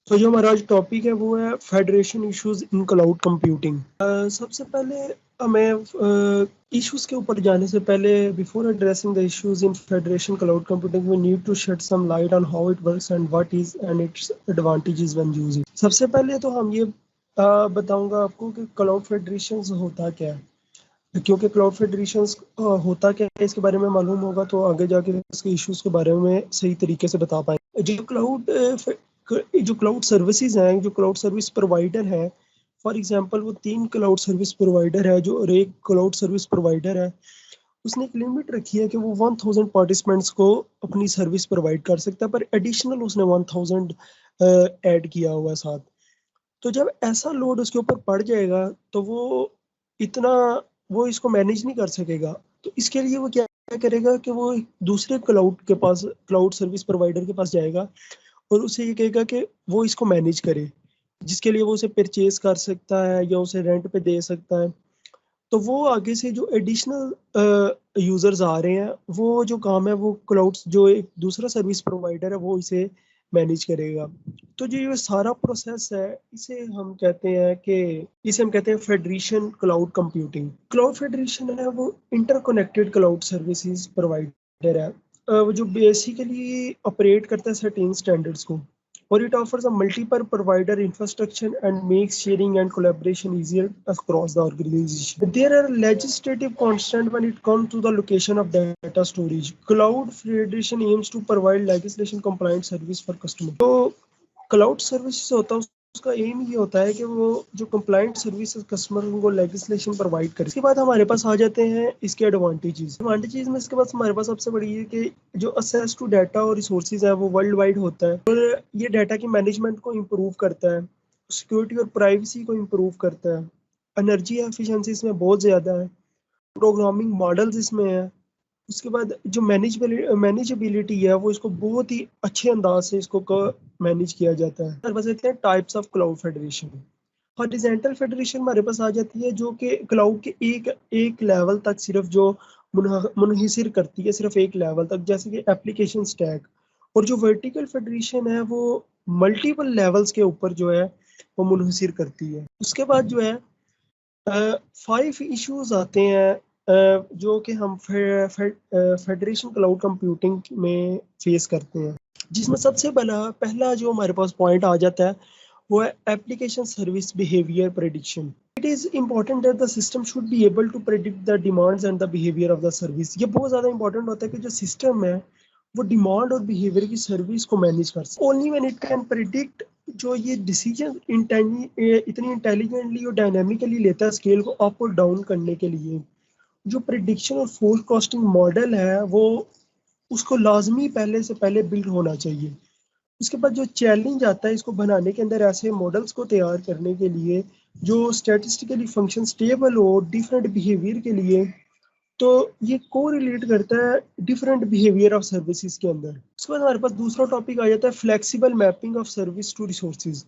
तो जो हमारा आज टॉपिक है वो है federation issues in cloud computing. सबसे पहले हमें इश्यूज के ऊपर जाने से पहले before addressing the issues in federation cloud computing we need to shed some light on how it works and what is and its advantages when using. सबसे पहले तो हम ये बताऊंगा आपको कि क्लाउड फेडरेशन होता क्या है, क्योंकि क्लाउड फेडरेशन होता क्या है इसके बारे में मालूम होगा तो आगे जाके इसके इश्यूज के बारे में सही तरीके से बता पाएंगे। जो क्लाउड सर्विसेज हैं, जो क्लाउड सर्विस प्रोवाइडर है, फॉर एग्जांपल वो 3 क्लाउड सर्विस प्रोवाइडर है जो, और एक क्लाउड सर्विस प्रोवाइडर है उसने एक लिमिट रखी है कि वो 1000 पार्टिसिपेंट्स को अपनी सर्विस प्रोवाइड कर सकता है, पर एडिशनल उसने 1000 ऐड किया हुआ है साथ। तो जब ऐसा लोड उसके ऊपर पड़ जाएगा तो इतना वो इसको मैनेज नहीं कर सकेगा। तो इसके लिए वो क्या करेगा कि वो एक दूसरे क्लाउड सर्विस प्रोवाइडर के पास जाएगा और उसे ये कहेगा कि वो इसको मैनेज करे, जिसके लिए वो उसे परचेज कर सकता है या उसे रेंट पे दे सकता है। तो वो आगे से जो एडिशनल यूजर्स आ रहे हैं वो जो काम है वो क्लाउड जो एक दूसरा सर्विस प्रोवाइडर है वो इसे मैनेज करेगा। तो जो ये सारा प्रोसेस है इसे हम कहते हैं federation cloud computing. Cloud federation है वो इंटरकनेक्टेड क्लाउड सर्विसेज प्रोवाइडर है, वो जो बेसिकली ऑपरेट करता है सर्टेन स्टैंडर्ड्स को, or it offers a multiple provider infrastructure and makes sharing and collaboration easier across the organization. There are legislative constraints when it comes to the location of data storage. Cloud Federation aims to provide legislation compliant service for customers. तो cloud services होता है उसका M ये होता है कि वो जो कंप्लाइंट सर्विसेज कस्टमर को लेजिस्लेशन प्रोवाइड करे। इसके बाद हमारे पास आ जाते हैं इसके एडवांटेजेस में इसके पास हमारे पास सबसे बड़ी है कि जो असेस टू डाटा और रिसोर्सेज है वो वर्ल्ड वाइड होता है, और ये डाटा की मैनेजमेंट को इम्प्रूव करता है, सिक्योरिटी और प्राइवेसी को इम्प्रूव करता है, एनर्जी एफिशिएंसी इसमें बहुत ज़्यादा है, प्रोग्रामिंग मॉडल्स इसमें है। उसके बाद जो मैनेजेबिलिटी है वो इसको बहुत ही अच्छे अंदाज से इसको मैनेज किया जाता है। हमारे पास कहते हैं types of cloud federation. Horizontal federation हमारे पास आ जाती है जो कि क्लाउड के एक एक लेवल तक सिर्फ जो मुनहिसर करती है, सिर्फ एक लेवल तक, जैसे कि एप्लीकेशन स्टैक। और जो वर्टिकल फेडरेशन है वो मल्टीपल लेवल्स के ऊपर जो है वो मुनहिसर करती है। उसके बाद जो है 5 इश्यूज आते हैं जो कि हम फेडरेशन क्लाउड कंप्यूटिंग में फेस करते हैं, जिसमें सबसे पहला जो हमारे पास पॉइंट आ जाता है वो है application service behaviour prediction. It is important that the system should be able to predict the demands and the behaviour of the service. ये बहुत ज़्यादा इंपॉर्टेंट होता है कि जो सिस्टम है वो डिमांड और बिहेवियर की सर्विस को मैनेज कर सके। Only when it can predict, जो ये डिसीजन इतनी इंटेलिजेंटली और डायनामिकली लेता है स्केल को अप और डाउन करने के लिए, जो प्रिडिक्शन और फोरकास्टिंग मॉडल है वो उसको लाजमी पहले से पहले बिल्ड होना चाहिए। उसके बाद जो चैलेंज आता है इसको बनाने के अंदर, ऐसे मॉडल्स को तैयार करने के लिए जो स्टैटिस्टिकली फंक्शन स्टेबल हो डिफरेंट बिहेवियर के लिए, तो ये को रिलेट करता है डिफरेंट बिहेवियर ऑफ सर्विसेज के अंदर। उसके बाद हमारे पास दूसरा टॉपिक आ जाता है flexible mapping of service to resources.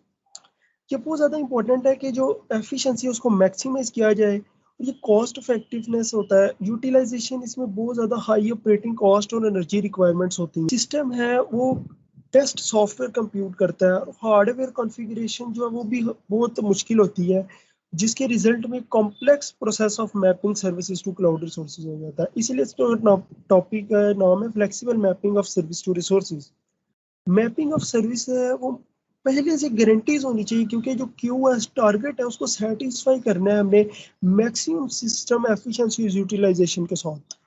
ये बहुत ज़्यादा इंपॉर्टेंट है कि जो एफिशिएंसी है उसको मैक्सिमाइज किया जाए, और ये कॉस्ट इफेक्टिवनेस होता है, यूटिलाइजेशन इसमें बहुत ज़्यादा हाई ऑपरेटिंग कॉस्ट और एनर्जी रिक्वायरमेंट्स होती हैं। सिस्टम है वो टेस्ट सॉफ्टवेयर कंप्यूट करता है, हार्डवेयर कॉन्फ़िगरेशन जो है वो भी बहुत मुश्किल होती है, जिसके रिजल्ट में complex process of mapping services to cloud resources हो जाता है। इसीलिए इसका टॉपिक का नाम है flexible mapping of service to resources. Mapping of service है वो पहले से गारंटीज होनी चाहिए, क्योंकि जो क्यूएस टारगेट है उसको सेटिस्फाई करना है हमने मैक्सिमम सिस्टम एफिशिएंसी यूटिलाइजेशन के साथ।